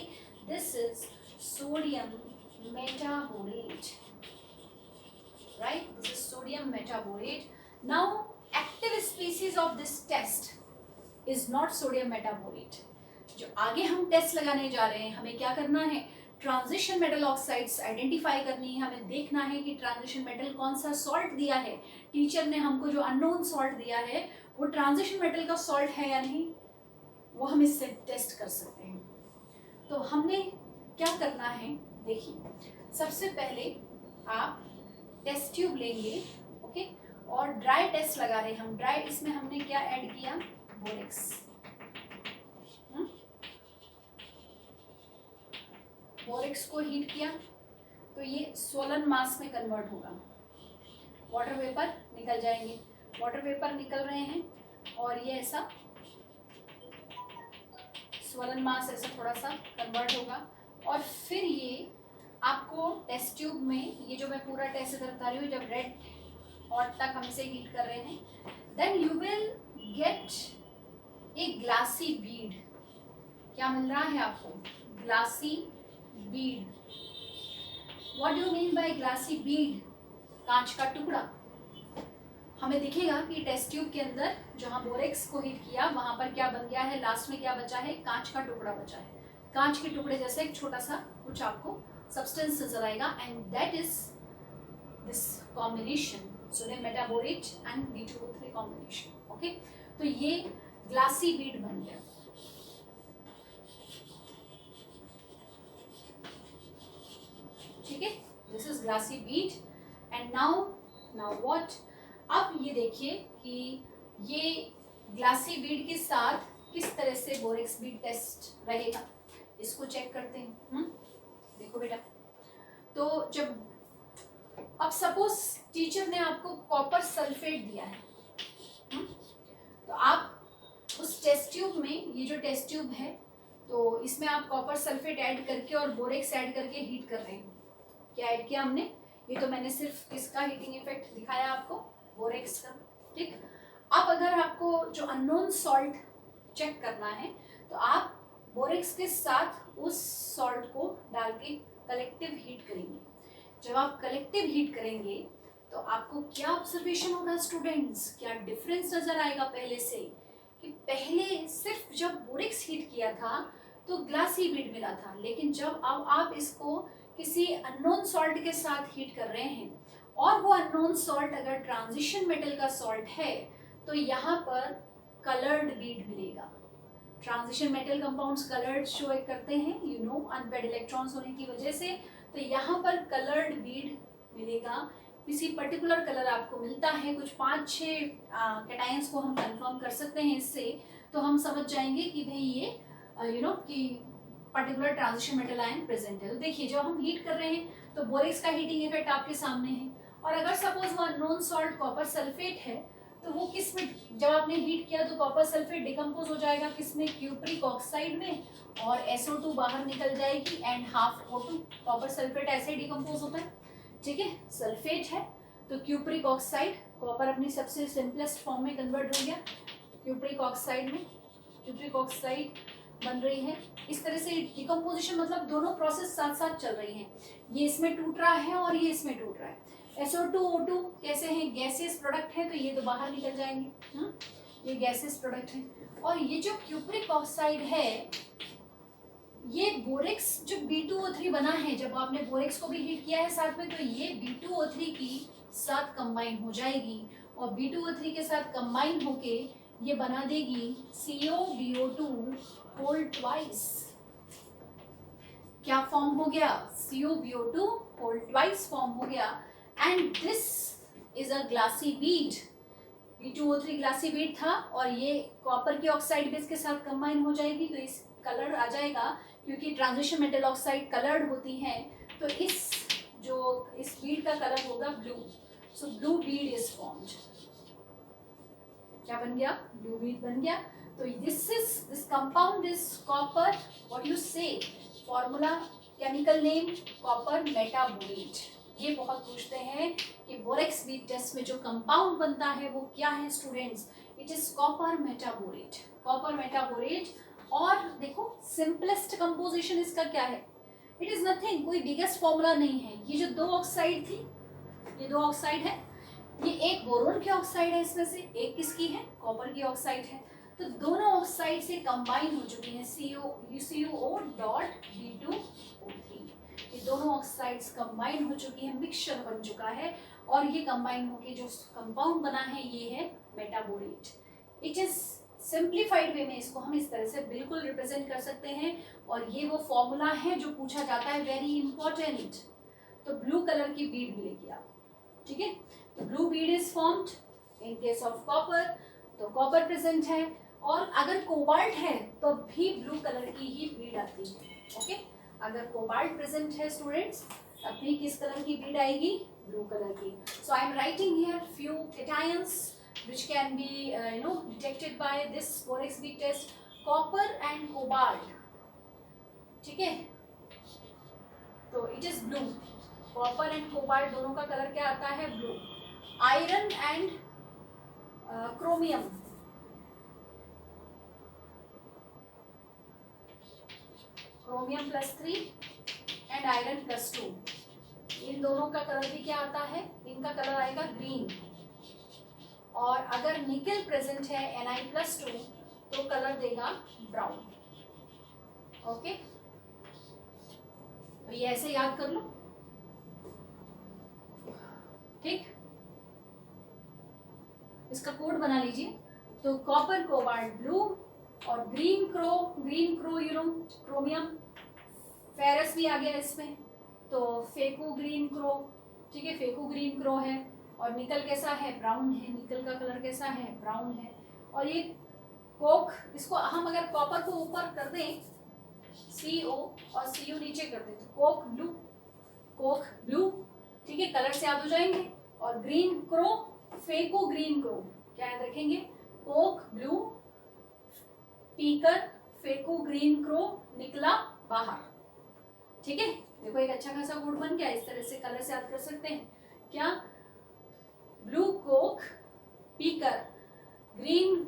A: This is sodium metaborate, right? This is sodium metaborate. Now active species of this test is not sodium metaborate. जो आगे हम टेस्ट लगाने जा रहे हैं, हमें क्या करना है, ट्रांजिशन मेटल ऑक्साइड्स आइडेंटिफाई करनी है। हमें देखना है कि ट्रांजिशन मेटल कौन सा सॉल्ट दिया है, टीचर ने हमको जो अननोन सॉल्ट दिया है वो ट्रांजिशन मेटल का सॉल्ट है या नहीं, वो हम इससे टेस्ट कर सकते हैं। तो हमने क्या करना है, देखिए सबसे पहले आप टेस्ट ट्यूब लेंगे, ओके, और ड्राई टेस्ट लगा रहे हैं हम। ड्राई, इसमें हमने क्या ऐड किया, बोरेक्स। बोरेक्स को हीट किया तो ये स्वोलन मास में कन्वर्ट होगा, वाटर वेपर निकल जाएंगे, वाटर वेपर निकल रहे हैं और ये ऐसा स्वोलन मास ऐसा थोड़ा सा कन्वर्ट होगा। और फिर ये आपको टेस्ट ट्यूब में, ये जो मैं पूरा टेस्ट इधर बता रही हूँ, जब रेड हॉट तक हम इसे हीट कर रहे हैं, then you will get a glassy bead. क्या मिल रहा है आपको, glassy bead. What do you mean by glassy bead, कांच का टुकड़ा। हमें दिखेगा कि टेस्ट ट्यूब के अंदर जहां बोरेक्स को हीट किया वहां पर क्या बन गया है, लास्ट में क्या बचा है, कांच का टुकड़ा बचा है। कांच के टुकड़े जैसे एक छोटा सा कुछ आपको सब्सटेंस नजर आएगा, and that is this combination, sodium metaborate and B2O3 combination. Okay, तो ये ग्लासी बीड बन गया। ठीक है, this is glassy bead. And now what, अब ये देखिए कि ये ग्लासी बीड के साथ किस तरह से बोरेक्स बीड टेस्ट रहेगा, इसको चेक करते हैं। देखो बेटा, तो जब अब सपोज टीचर ने आपको कॉपर सल्फेट दिया है, तो आप उस टेस्ट ट्यूब में, ये जो टेस्ट ट्यूब है, तो इसमें आप कॉपर सल्फेट ऐड करके और बोरेक्स ऐड करके हीट कर रहे हैं। क्या ऐड किया हमने, ये तो मैंने सिर्फ इसका हीटिंग इफेक्ट दिखाया आपको, बोरेक्स का। ठीक, अब अगर आपको जो अननोन सॉल्ट चेक करना है तो आप बोरेक्स के साथ उस सॉल्ट को डाल के कलेक्टिव हीट करेंगे। जब आप कलेक्टिव हीट करेंगे तो आपको क्या ऑब्जर्वेशन होगा स्टूडेंट्स, क्या डिफरेंस नजर आएगा पहले से, कि पहले सिर्फ जब बोरेक्स हीट किया था तो ग्लासी बीड मिला था, लेकिन जब अब आप इसको किसी अननोन सॉल्ट के साथ हीट कर रहे हैं और वो अननोन सॉल्ट अगर ट्रांजिशन मेटल का सॉल्ट है तो यहाँ पर कलर्ड बीड मिलेगा। Transition metal compounds coloured show करते हैं, यू नो, अनपेड इलेक्ट्रॉन्स होने की वजह से, तो यहाँ पर कलर्ड बीड मिलेगा। किसी पर्टिकुलर कलर आपको मिलता है, कुछ 5-6 कैटायंस को हम कंफर्म कर सकते हैं इससे, तो हम समझ जाएंगे कि भाई ये यू नो कि particular transition metal ion present है। तो देखिए जब हम हीट कर रहे हैं तो बोरेक्स का हीटिंग इफेक्ट आपके सामने है, और अगर सपोज वो अननोन सॉल्ट कॉपर सल्फेट है तो वो किस में, जब आपने हीट किया तो कॉपर सल्फेट डिकम्पोज हो जाएगा किसमें, क्यूप्रिक ऑक्साइड में, और SO2 बाहर निकल जाएगी and half O2। Copper sulphate ऐसे डिकम्पोज होता है, ठीक है, सल्फेट है तो क्यूप्रिक ऑक्साइड, कॉपर अपनी सबसे सिंपलेस्ट फॉर्म में कन्वर्ट हो गया क्यूप्रिक ऑक्साइड में, क्यूप्रिक ऑक्साइड बन रही है। इस तरह से डिकम्पोजिशन, मतलब दोनों प्रोसेस साथ साथ चल रही हैं, ये इसमें टूट रहा है और ये इसमें टूट रहा है। SO2 O2 कैसे हैं, गैसियस प्रोडक्ट है, तो ये तो बाहर निकल जाएंगे, ये गैसियस प्रोडक्ट है। और ये जो क्यूप्रिक ऑक्साइड है, ये बोरेक्स जो B2O3 बना है, जब आपने बोरेक्स को भी हीट किया है साथ में, तो ये B2O3 की साथ कंबाइन हो जाएगी और B2O3 के साथ कंबाइन होके ये बना देगी COBO2 होल ट्वाइस। क्या फॉर्म हो गया, COBO2 होल ट्वाइस फॉर्म हो गया, and this is a glassy bead. B2O3 glassy bead था और ये कॉपर की ऑक्साइड बेस के साथ कंबाइन हो जाएगी, तो इस कलर आ जाएगा, क्योंकि ट्रांजिशन मेटल ऑक्साइड कलर्ड होती हैं, तो इस बीड का कलर होगा blue. So blue bead is formed. क्या बन गया, ब्लू बीड बन गया। तो this compound is copper, what you say, formula chemical name copper metaborate. ये बहुत पूछते हैं कि बोरेक्स बीड टेस्ट में जो कंपाउंड बनता है वो क्या है students, it is copper metaborate, copper metaborate. और देखो सिंपलेस्ट कंपोजिशन इसका क्या है, इट इज नथिंग, कोई बिगेस्ट फॉर्मूला नहीं है। ये जो 2 ऑक्साइड थी, ये 2 ऑक्साइड है, ये एक बोरोन की ऑक्साइड है, इसमें से एक किसकी है, कॉपर की ऑक्साइड है। तो दोनों ऑक्साइड से कंबाइन हो चुकी हैं, CuO डॉट B2O3। ये दोनों ऑक्साइड्स कंबाइन हो चुकी हैं, मिक्सचर बन चुका है, और ये कंबाइन होके जो कंपाउंड बना है ये है मेटाबोरेट। इट इज सिंप्लीफाइड वे में इसको हम इस तरह से बिल्कुल रिप्रेजेंट कर सकते हैं, और ये वो फॉर्मूला है जो पूछा जाता है, वेरी इंपॉर्टेंट। तो ब्लू कलर की बीड मिलेगी आपको, ठीक है। तो blue bead is formed in case of copper, तो कॉपर प्रेजेंट है, और अगर कोबाल्ट है तो भी ब्लू कलर की ही बीड आती है, ओके। अगर कोबाल्ट प्रेजेंट है स्टूडेंट्स, तब भी किस कलर की बीड आएगी, ब्लू कलर की। So I am writing here few cations which can be detected by this borax bead test, copper and cobalt, ठीक है। तो it is blue, copper and cobalt दोनों का कलर क्या आता है, blue. Iron and chromium, chromium +3 and iron +2, इन दोनों का कलर भी क्या आता है, इनका कलर आएगा ग्रीन। और अगर निकल प्रेजेंट है Ni+2 तो कलर देगा ब्राउन, ओके। तो ये ऐसे याद कर लो, ठीक। इसका कोड बना लीजिए। तो कॉपर कोबाल्ट ब्लू, और ग्रीन क्रो क्रोमियम, फेरस भी आ गया इसमें, तो फेको ग्रीन क्रो, ठीक है, फेको ग्रीन क्रो है। और निकल कैसा है, ब्राउन है, निकल का कलर कैसा है, ब्राउन है। और ये कोक, इसको हम अगर कॉपर को ऊपर कर दें CO और Cu नीचे कर दें तो कोक ब्लू, ठीक है, कलर से याद हो जाएंगे। और green crow, phaco green crow, क्या याद रखेंगे, कोक ब्लू, पीकर, फेको ग्रीन क्रो, निकला बाहर, ठीक है। देखो एक अच्छा खासा कोड बन गया, इस तरह से कलर से याद कर सकते हैं क्या, ब्लू कोक, पीकर, ग्रीन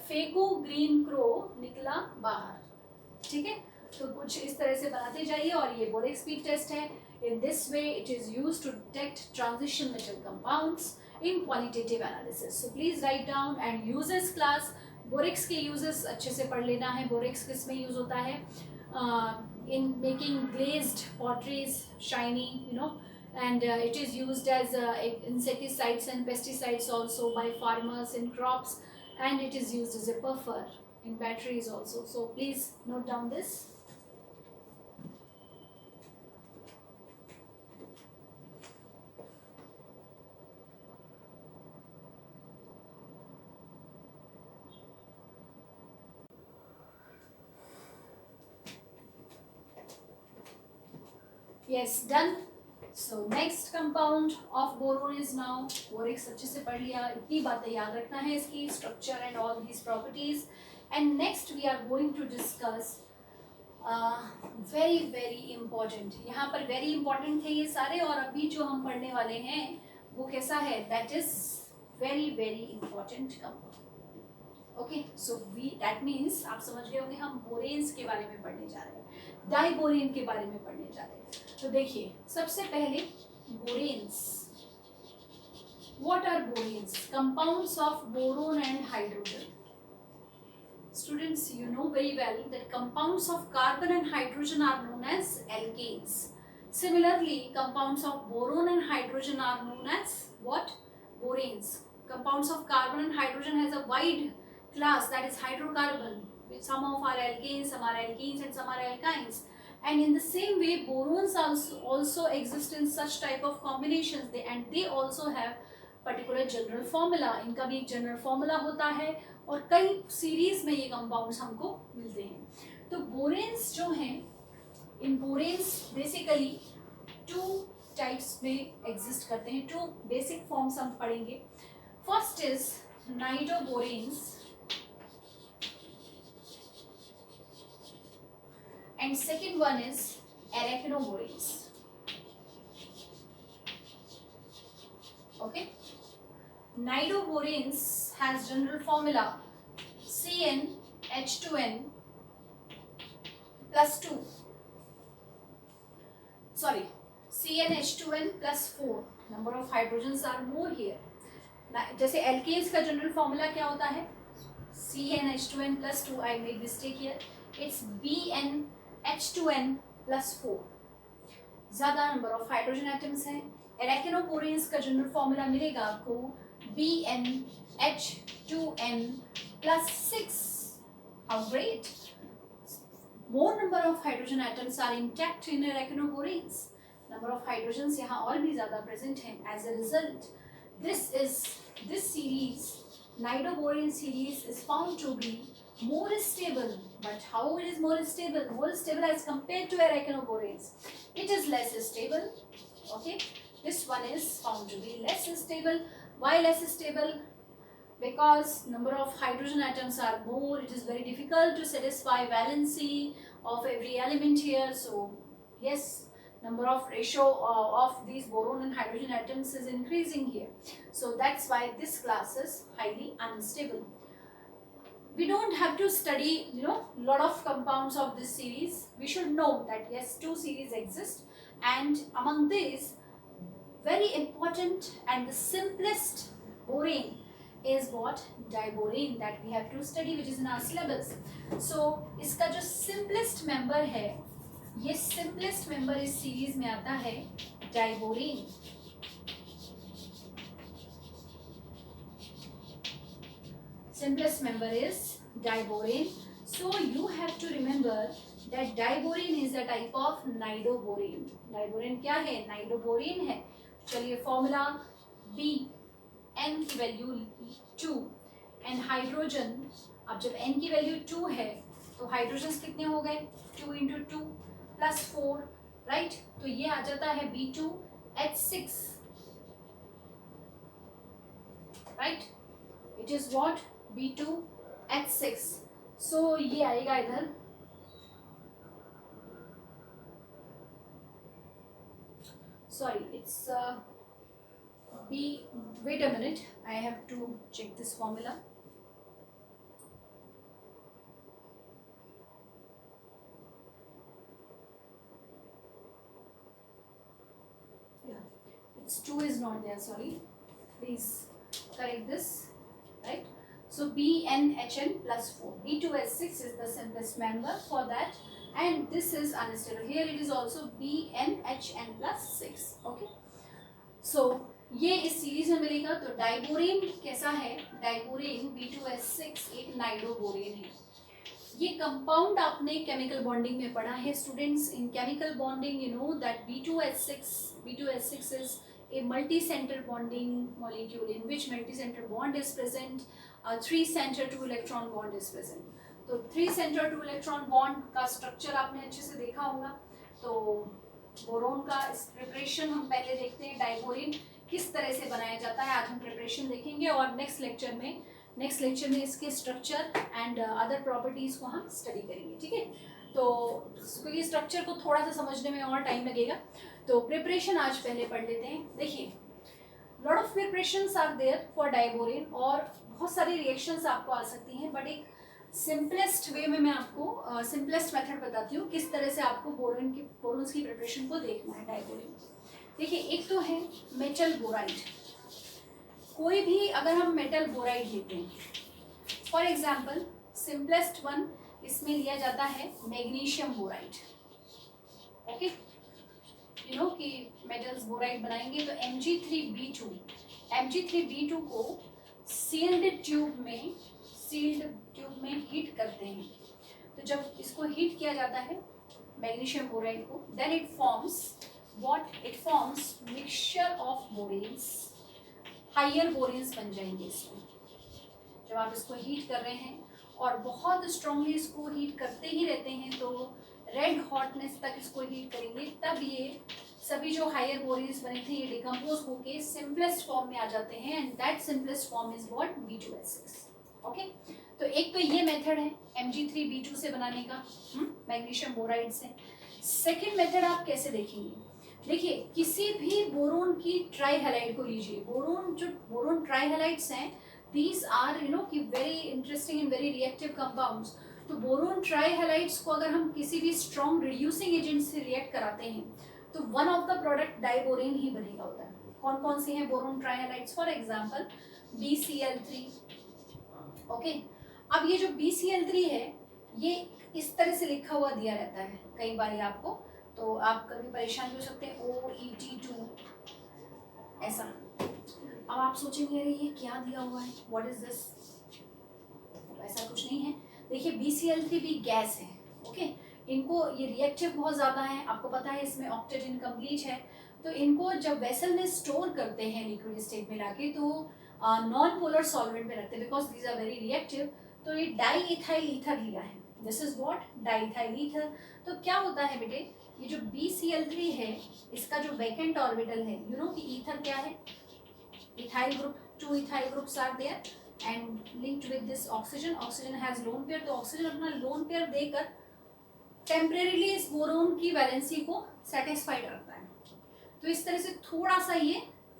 A: फेको ग्रीन क्रो, निकला बाहर, ठीक है। तो कुछ इस तरह से बनाते जाइए। और ये बोरेक्स बीड टेस्ट है। In this way it is used to detect transition metal compounds in qualitative analysis. So please write down and uses class. Borax के यूजेस अच्छे से पढ़ लेना है। बोरेक्स किस में यूज होता है, in making glazed potteries shiny, and it is used as insecticides and pesticides also by farmers in crops, and it is used as a buffer in batteries also. So please note down this. Yes, done. So next compound of boron is now borax। अच्छे से पढ़ लिया, इतनी बातें याद रखना है, इसकी structure and all these properties। And next we are going to discuss very very important, यहाँ पर very important थे ये सारे, और अभी जो हम पढ़ने वाले हैं वो कैसा है, that is very very important compound। Okay, so that means आप समझ गए होंगे हम बोरेन्स के बारे में पढ़ने जा रहे हैं, डाइबोरेन के बारे में पढ़ने जा रहे हैं। तो देखिए सबसे पहले boranes, what are boranes, compounds of boron and hydrogen. Students, you know very well that compounds of carbon and hydrogen are known as alkanes. Similarly, compounds of boron and hydrogen are known as what, boranes। Compounds of carbon and hydrogen has a wide class, that is hydrocarbon, with some of are alkanes, some are alkenes and some are alkynes। And in the same way borons also exist in such type of combinations, and they also have particular general formula। इनका भी एक जनरल फॉर्मूला होता है, और कई सीरीज में ये कंपाउंड्स हमको मिलते हैं। तो बोरेन्स जो हैं, इन बोरेन्स बेसिकली 2 टाइप्स में एग्जिस्ट करते हैं। 2 बेसिक फॉर्म्स हम पढ़ेंगे। First is nidoboranes and second one is arachnoborenes। Okay, nidoborenes has general formula CnH2n plus 2, sorry, CnH2n plus 4, number of hydrogens are more here। जैसे alkanes का जनरल फॉर्मूला क्या होता है, CnH2n plus 2, I made mistake here, it's BnH2n plus 4. ज़्यादा नंबर ऑफ हाइड्रोजन एटम्स हैं. एरेकिनोपोरेन्स का जनरल फॉर्मूला मिलेगा आपको BnH2n plus 6. How great! More number of hydrogen atoms are intact in एरेकिनोपोरेन्स. Number of hydrogens यहाँ और भी ज़्यादा present हैं. As a result, this series, nidoborane series, is found to be more stable. But how it is more stable? More stable as compared to erekinoboranes. It is less stable. Okay, this one is found to be less stable. Why less stable? Because number of hydrogen atoms are more. It is very difficult to satisfy valency of every element here. So yes, number of ratio of these boron and hydrogen atoms is increasing here. So that's why this class is highly unstable. We don't have to study, lot of compounds of this series. We should know that yes, 2 series exist, and among these, very important and the simplest borane is what? Diborane, that we have to study, which is in our syllabus. So इसका जो simplest member है, ये simplest member इस series में आता है diborane. Simplest member is diborane. So you have to remember that diborane is a type of nidoborane. Diborane क्या है? Nidoborane है. चलिए फॉर्मूला B, n की वैल्यू 2 एंड हाइड्रोजन. अब जब n की वैल्यू 2 है तो हाइड्रोजन कितने हो गए? 2 into 2 plus 4, राइट? तो ये आ जाता है B2H6, right? It is what? B2H6. सो ये आएगा इधर, sorry, it's B. Wait a minute, I have to check this formula. Yeah, it's 2 is not there, sorry, please correct this, right? So BnHn plus 4. B2H6 is the simplest member for that, and this is unstable. Here it is also BnHn plus 6. Okay, so ये इस सीरीज में मिलेगा. तो डाइबोरेन कैसा है? डाइबोरेन B2H6 एक नाइडोबोरेन है. ये कंपाउंड आपने केमिकल बॉन्डिंग में पढ़ा है students. In chemical bonding you know that B2H6 is a multi-center bonding molecule in which multi-center bond is present. 3-center 2 electron bond is present. तो 3-center 2 electron bond का स्ट्रक्चर आपने अच्छे से देखा होगा. तो बोरोन का इस प्रिपरेशन हम पहले देखते हैं. डाइबोरेन किस तरह से बनाया जाता है आज हम प्रिपरेशन देखेंगे, और नेक्स्ट लेक्चर में इसके स्ट्रक्चर एंड अदर प्रॉपर्टीज़ को हम स्टडी करेंगे. ठीक है, तो क्योंकि स्ट्रक्चर को थोड़ा सा समझने में और टाइम लगेगा, तो प्रिपरेशन आज पहले पढ़ लेते हैं. देखिए, lot of preparations are there for diborane, और बहुत सारी रिएक्शंस आपको आ सकती हैं, बट एक सिंपलेस्ट वे में मैं आपको सिंपलेस्ट मेथड बताती हूँ किस तरह से आपको बोरोन्स की प्रिपरेशन को देखना है डाइबोरेन. देखिए, एक तो है मेटल बोराइड. कोई भी अगर हम मेटल बोराइड लेते हैं, फॉर एग्जांपल सिंपलेस्ट वन इसमें लिया जाता है magnesium boride. Okay, you know कि मेटल्स बोराइड बनाएंगे तो Mg3B2 को सील्ड ट्यूब में हीट करते हैं. तो जब इसको हीट किया जाता है मैग्नीशियम बोराइड को, then it forms mixture of boranes. Higher boranes बन जाएंगे इसमें. जब आप इसको हीट कर रहे हैं और बहुत स्ट्रांगली इसको हीट करते ही रहते हैं, तो रेड हॉटनेस तक इसको हीट करेंगे, तब ये सभी जो हायर बोरेन्स बने थे ये डिकम्पोज होके सिंपलेस्ट फॉर्म में आ जाते हैं, and that simplest form is what? B2H6. Okay, तो एक तो ये मेथड है Mg3B2 से बनाने का, मैग्नीशियम बोराइड से. सेकेंड मेथड आप कैसे देखेंगे? देखिए, किसी भी बोरोन की ट्राईहैलाइड को लीजिए. बोरोन ट्राईहैलाइड्स हैं, दीज आर यू नो कि very interesting and very reactive compounds. तो बोरोन ट्राईहैलाइड्स को अगर हम किसी भी स्ट्रॉन्ग रिड्यूसिंग एजेंट से रिएक्ट कराते हैं तो one of the product diborane ही बनेगा होता है. कौन कौन से हैं boron trihalides? For example BCl3. Okay, अब ये जो BCl3 है ये इस तरह से लिखा हुआ दिया रहता है कई बार ये आपको, तो आप कभी परेशान भी हो सकते हैं, OET2 ऐसा। अब आप सोचेंगे अरे ये क्या दिया हुआ है, व्हाट इज दिस, ऐसा कुछ नहीं है। देखिए BCl3 भी गैस है, ओके। इनको ये रिएक्टिव बहुत ज़्यादा है, आपको पता है इसमें ऑक्टेट इनकम्प्लीट है, तो इनको जब वेसल में स्टोर करते हैं लिक्विड स्टेट में लाके तो नॉन पोलर सॉल्वेंट में रखते हैं because these are very reactive. तो ये डाई इथाइल ईथर लिया है, this is what, diethyl ether. तो क्या होता है बेटे, ये जो BCl3 है इसका जो वैकेंट ऑर्बिटल है, यू नो कि ईथर क्या है, ethyl group, 2 ethyl groups are there and linked with this oxygen, oxygen has lone pair, तो ऑक्सीजन अपना लोन पेयर देकर टेम्परेरीली इस बोरोन की वैलेंसी को सेटिस्फाइड रखता है। तो इस तरह से थोड़ा सा ये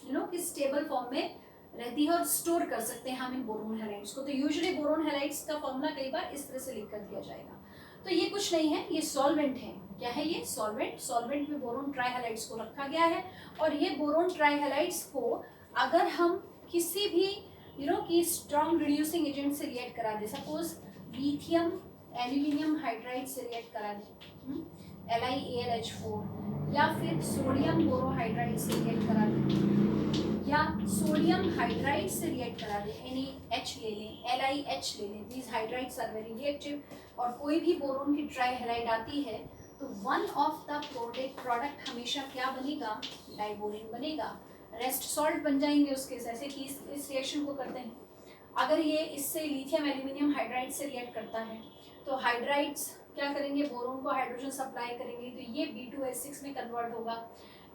A: यू नो कि स्टेबल फॉर्म में रहती है और स्टोर कर सकते हैं हम इन बोरोन हैलाइड्स को। तो यूजुअली बोरोन हैलाइड्स का फॉर्मूला कई बार इस तरह से लिख कर दिया जाएगा। तो ये कुछ नहीं है, ये सॉल्वेंट है। क्या है ये, सॉल्वेंट। सॉल्वेंट में बोरोन ट्राईहैलाइड्स को रखा गया है और ये बोरोन ट्राईहैलाइड्स को अगर हम किसी भी यू नो कि स्ट्रॉन्ग रिड्यूसिंग एजेंट से रिएक्ट करा दे, सपोज लिथियम एल्यूमिनियम हाइड्राइड से रिएक्ट करा दे, LiAlH4, या फिर सोडियम बोरोहाइड्राइड से रिएक्ट करा दे, या सोडियम हाइड्राइड से रिएक्ट करा दे, NaH ले लें, LiH ले लें, these hydrides are very reactive, और कोई भी बोरोन की ट्राईहैलाइड आती है तो वन ऑफ द प्रोडक्ट हमेशा क्या बनेगा, डाइबोरेन बनेगा। रेस्ट सॉल्ट बन जाएंगे उसके, जैसे कि इस रिएक्शन को करते हैं। अगर ये इससे लिथियम एल्यूमिनियम हाइड्राइड से रिएक्ट करता है तो हाइड्राइड्स क्या करेंगे, बोरोन को हाइड्रोजन सप्लाई करेंगे, तो ये B2H6 में कन्वर्ट होगा,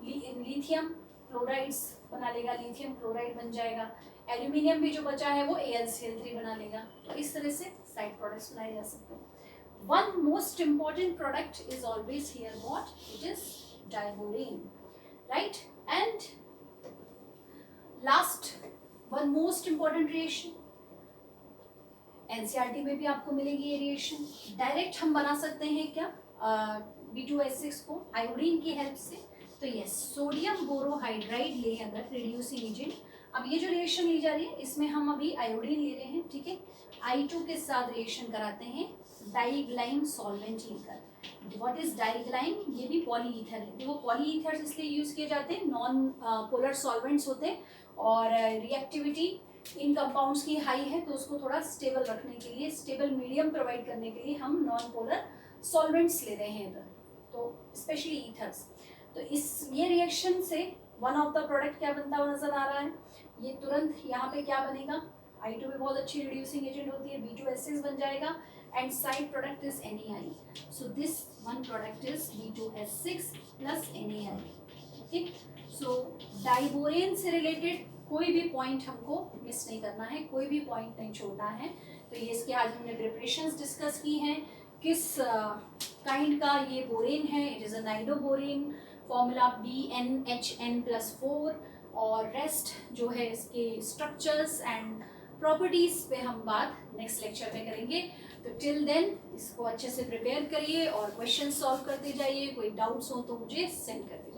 A: लिथियम क्लोराइड्स बना लेगा, लिथियम क्लोराइड बन जाएगा, एल्यूमिनियम भी जो बचा है वो AlCl3 बना लेगा। तो इस तरह से साइड प्रोडक्ट्स बनाए जा सकते हैं। One most important product is always here, what, it is diborane, right. And last one most important reaction, NCERT में भी आपको मिलेगी ये रिएक्शन। डायरेक्ट हम बना सकते हैं क्या, B2H6 को आयोडीन की हेल्प से। तो यस, सोडियम बोरोहाइड्राइड ले अगर रिड्यूसिंग एजेंट, अब ये जो रिएक्शन ली जा रही है इसमें हम अभी आयोडीन ले रहे हैं, ठीक है। I2 के साथ रिएक्शन कराते हैं डाइग्लाइम सॉल्वेंट लेकर। व्हाट इज डाइग्लाइम, ये भी पॉलीईथर है। देखो पॉलीईथर इसलिए यूज किए जाते हैं, नॉन पोलर सॉल्वेंट्स होते हैं और रिएक्टिविटी इन कंपाउंड्स की हाई है, तो उसको थोड़ा स्टेबल रखने के लिए, स्टेबल मीडियम प्रोवाइड करने के लिए हम नॉन पोलर सॉल्वेंट्स ले रहे हैं इधर, तो स्पेशली ईथर्स। तो इस ये रिएक्शन से वन ऑफ द प्रोडक्ट क्या बनता हुआ नजर आ रहा है, ये तुरंत यहाँ पे क्या बनेगा, I2 भी बहुत अच्छी रिड्यूसिंग एजेंट होती है, B2H6 बन जाएगा and side product is NaI, so this one product is B2H6 plus NaI, okay. So diborane से रिलेटेड कोई भी पॉइंट हमको मिस नहीं करना है, कोई भी पॉइंट नहीं छोड़ना है। तो ये इसके आज हमने प्रिपरेशंस डिस्कस की हैं, किस काइंड का ये बोरेन है, it is a nidoborane, formula BnHn+4, और रेस्ट जो है इसके स्ट्रक्चर्स एंड प्रॉपर्टीज़ पे हम बात नेक्स्ट लेक्चर में करेंगे। तो टिल देन इसको अच्छे से प्रिपेयर करिए और क्वेश्चन सॉल्व करते जाइए, कोई डाउट्स हो तो मुझे सेंड कर दीजिए।